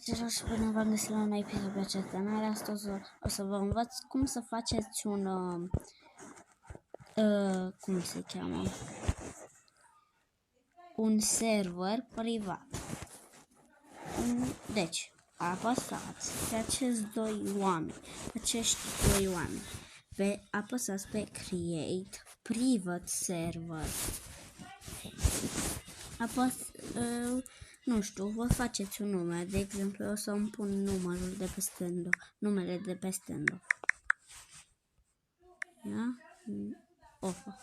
Și până v-am găsit la un nou episod pe acest canal. Astăzi o să vă învăț cum să faceți un cum se cheamă, un server privat. Deci apăsați pe acești doi oameni, apăsați pe Create Private Server. Nu știu, vă faceți un nume, de exemplu, o să îmi pun numele de pe stand-off. Ia? Ofa.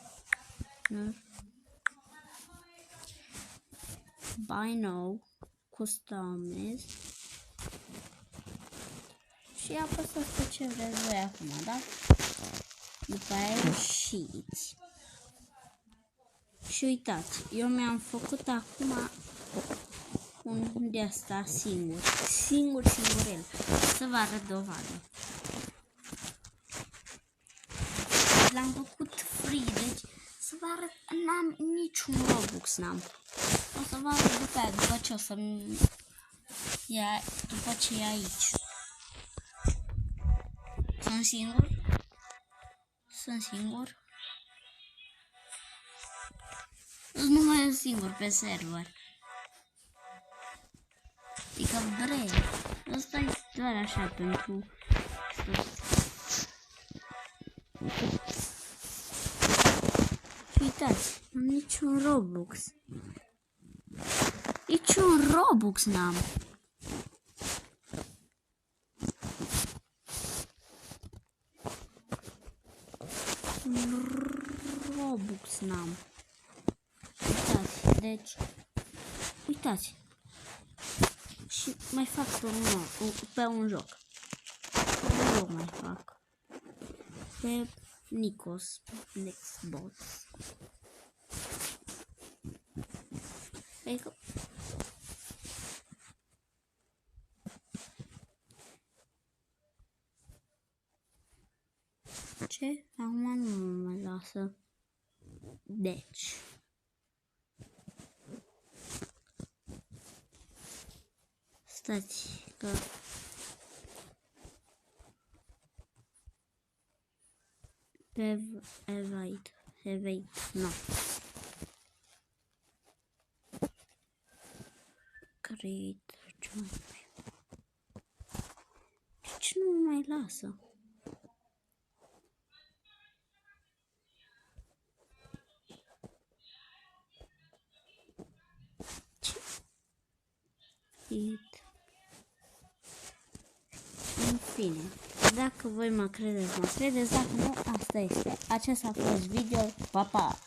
Buy now, customize și apăsați pe ce vreți voi acum, da? După aia ieșiți. Și uitați, eu mi-am făcut acum un de asta singurel, să vă arăt dovadă. L-am făcut free, deci să vă arăt, n-am niciun Robux, n-am. O să vă arăt după aia, după ce e aici. Sunt singur. Nu mai sunt singur pe server. Adică vrei. Asta e doar așa pentru... Uitați, n-am niciun Robux. Niciun Robux n-am. Robux n-am. Uitați, deci... Uitați. Și mai fac pe un joc. Eu mai fac. Pe Nikos Nextbox. Adică... Ce? Acum nu mă mai lasă. Deci... Stați că... Evade, nu. Create, ce mai fi? Deci nu mă mai lasă. În fine, dacă voi mă credeți, dacă nu, asta este. Acesta a fost video. Pa, pa!